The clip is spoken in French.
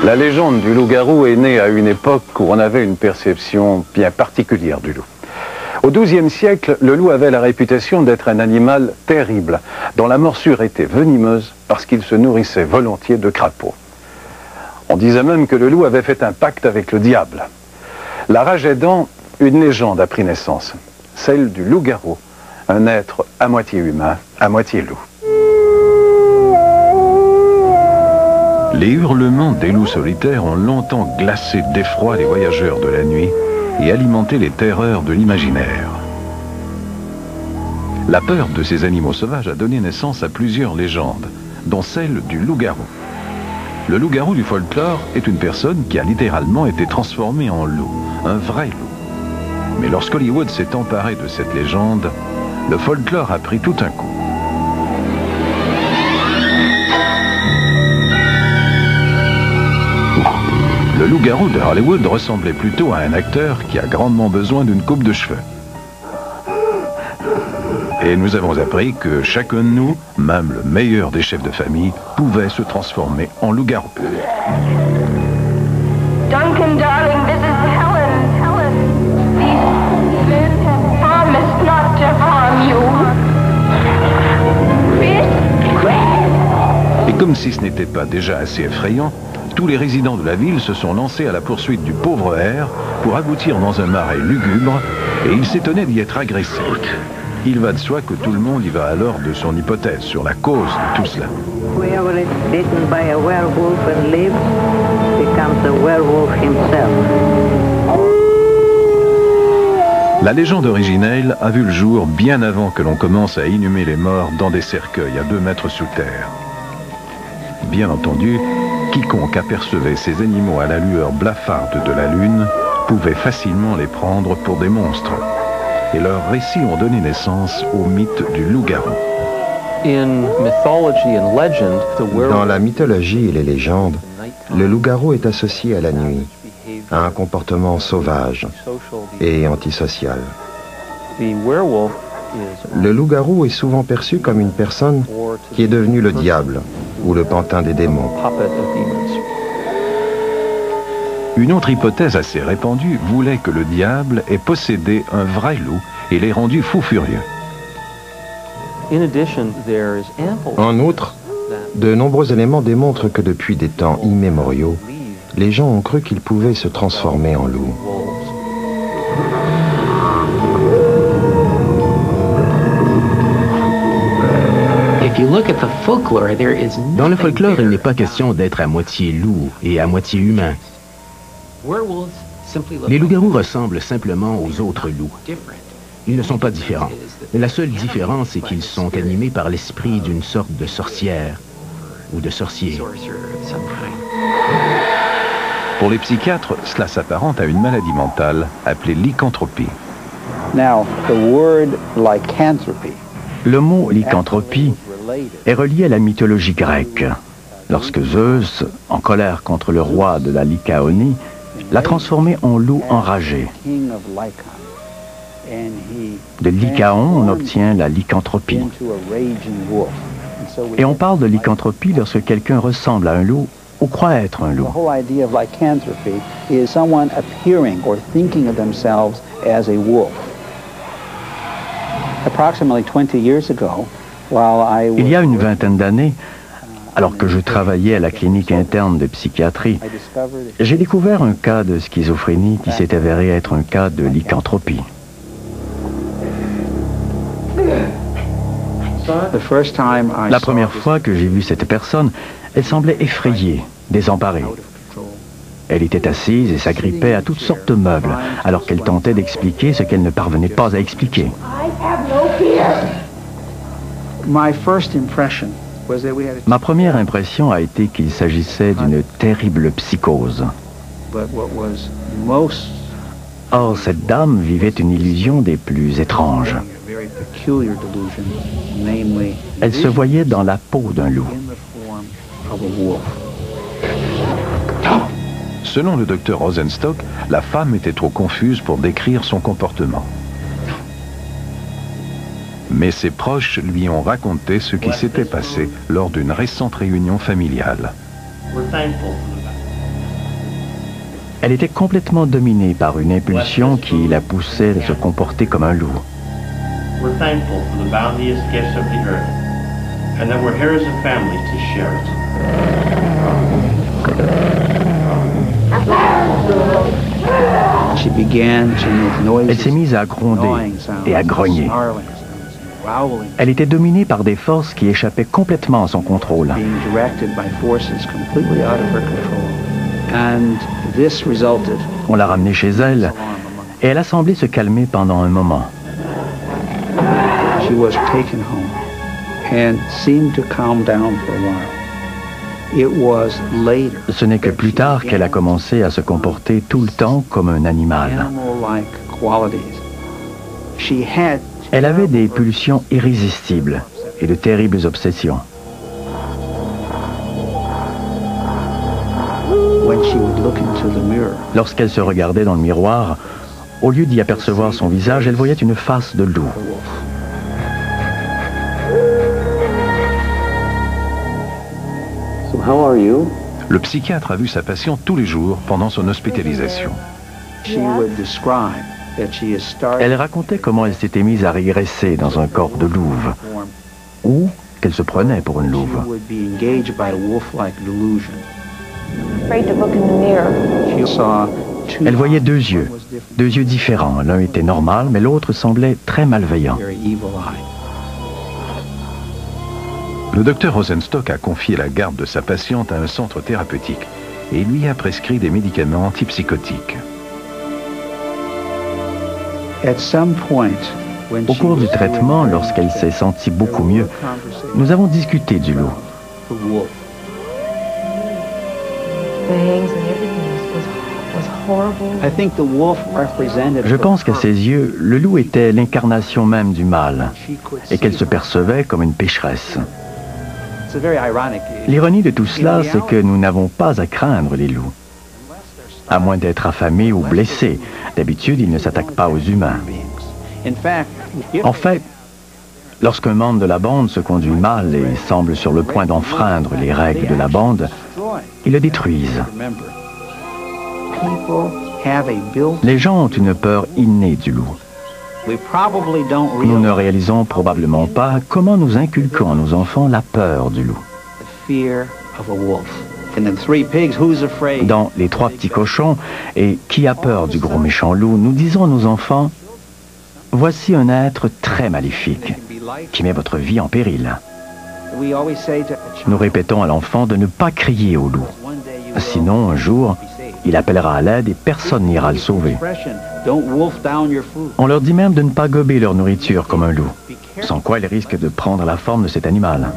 La légende du loup-garou est née à une époque où on avait une perception bien particulière du loup. Au XIIe siècle, le loup avait la réputation d'être un animal terrible, dont la morsure était venimeuse parce qu'il se nourrissait volontiers de crapauds. On disait même que le loup avait fait un pacte avec le diable. La rage aidant, une légende a pris naissance, celle du loup-garou, un être à moitié humain, à moitié loup. Les hurlements des loups solitaires ont longtemps glacé d'effroi les voyageurs de la nuit et alimenté les terreurs de l'imaginaire. La peur de ces animaux sauvages a donné naissance à plusieurs légendes, dont celle du loup-garou. Le loup-garou du folklore est une personne qui a littéralement été transformée en loup, un vrai loup. Mais lorsqu'Hollywood s'est emparé de cette légende, le folklore a pris tout un coup. Le loup-garou de Hollywood ressemblait plutôt à un acteur qui a grandement besoin d'une coupe de cheveux. Et nous avons appris que chacun de nous, même le meilleur des chefs de famille, pouvait se transformer en loup-garou. Duncan, darling, this is Helen. These men have promised not to harm you. Et comme si ce n'était pas déjà assez effrayant, tous les résidents de la ville se sont lancés à la poursuite du pauvre hare pour aboutir dans un marais lugubre, et ils s'étonnaient d'y être agressés. Il va de soi que tout le monde y va alors de son hypothèse sur la cause de tout cela. Whoever is bitten by a werewolf and lives becomes a werewolf himself. La légende originelle a vu le jour bien avant que l'on commence à inhumer les morts dans des cercueils à 2 mètres sous terre. Bien entendu, quiconque apercevait ces animaux à la lueur blafarde de la lune pouvait facilement les prendre pour des monstres. Et leurs récits ont donné naissance au mythe du loup-garou. Dans la mythologie et les légendes, le loup-garou est associé à la nuit, à un comportement sauvage et antisocial. Le loup-garou est souvent perçu comme une personne qui est devenue le diable ou le pantin des démons. Une autre hypothèse assez répandue voulait que le diable ait possédé un vrai loup et l'ait rendu fou furieux. En outre, de nombreux éléments démontrent que depuis des temps immémoriaux, les gens ont cru qu'ils pouvaient se transformer en loup. Dans le folklore, il n'est pas question d'être à moitié loup et à moitié humain. Les loups-garous ressemblent simplement aux autres loups. Ils ne sont pas différents. La seule différence est qu'ils sont animés par l'esprit d'une sorte de sorcière ou de sorcier. Pour les psychiatres, cela s'apparente à une maladie mentale appelée lycanthropie. Le mot lycanthropie est relié à la mythologie grecque. Lorsque Zeus, en colère contre le roi de la Lycaonie, l'a transformé en loup enragé. De Lycaon, on obtient la lycanthropie. Et on parle de lycanthropie lorsque quelqu'un ressemble à un loup ou croit être un loup. Il y a une vingtaine d'années, alors que je travaillais à la clinique interne de psychiatrie, j'ai découvert un cas de schizophrénie qui s'est avéré être un cas de lycanthropie. La première fois que j'ai vu cette personne, elle semblait effrayée, désemparée. Elle était assise et s'agrippait à toutes sortes de meubles, alors qu'elle tentait d'expliquer ce qu'elle ne parvenait pas à expliquer. Ma première impression a été qu'il s'agissait d'une terrible psychose. Or, cette dame vivait une illusion des plus étranges. Elle se voyait dans la peau d'un loup. Selon le docteur Rosenstock, la femme était trop confuse pour décrire son comportement. Mais ses proches lui ont raconté ce qui s'était passé lors d'une récente réunion familiale. Elle était complètement dominée par une impulsion qui la poussait à se comporter comme un loup. We're thankful for the bounteous gifts of the earth, and that we're here as a family to share it. Elle s'est mise à gronder et à grogner. Elle était dominée par des forces qui échappaient complètement à son contrôle. On l'a ramenée chez elle et elle a semblé se calmer pendant un moment. Ce n'est que plus tard qu'elle a commencé à se comporter tout le temps comme un animal. Elle avait des pulsions irrésistibles et de terribles obsessions. Lorsqu'elle se regardait dans le miroir, au lieu d'y apercevoir son visage, elle voyait une face de loup. Le psychiatre a vu sa patiente tous les jours pendant son hospitalisation. Elle racontait comment elle s'était mise à régresser dans un corps de louve, ou qu'elle se prenait pour une louve. Elle voyait deux yeux différents. L'un était normal, mais l'autre semblait très malveillant. Le docteur Rosenstock a confié la garde de sa patiente à un centre thérapeutique et lui a prescrit des médicaments antipsychotiques. Au cours du traitement, lorsqu'elle s'est sentie beaucoup mieux, nous avons discuté du loup. Je pense qu'à ses yeux, le loup était l'incarnation même du mal et qu'elle se percevait comme une pécheresse. L'ironie de tout cela, c'est que nous n'avons pas à craindre les loups. À moins d'être affamés ou blessés. D'habitude, ils ne s'attaquent pas aux humains. En fait, lorsqu'un membre de la bande se conduit mal et semble sur le point d'enfreindre les règles de la bande, ils le détruisent. Les gens ont une peur innée du loup. Nous ne réalisons probablement pas comment nous inculquons à nos enfants la peur du loup. Dans Les Trois Petits Cochons et Qui a peur du gros méchant loup, nous disons à nos enfants, voici un être très maléfique qui met votre vie en péril. Nous répétons à l'enfant de ne pas crier au loup. Sinon, un jour, il appellera à l'aide et personne n'ira le sauver. On leur dit même de ne pas gober leur nourriture comme un loup, sans quoi ils risquent de prendre la forme de cet animal.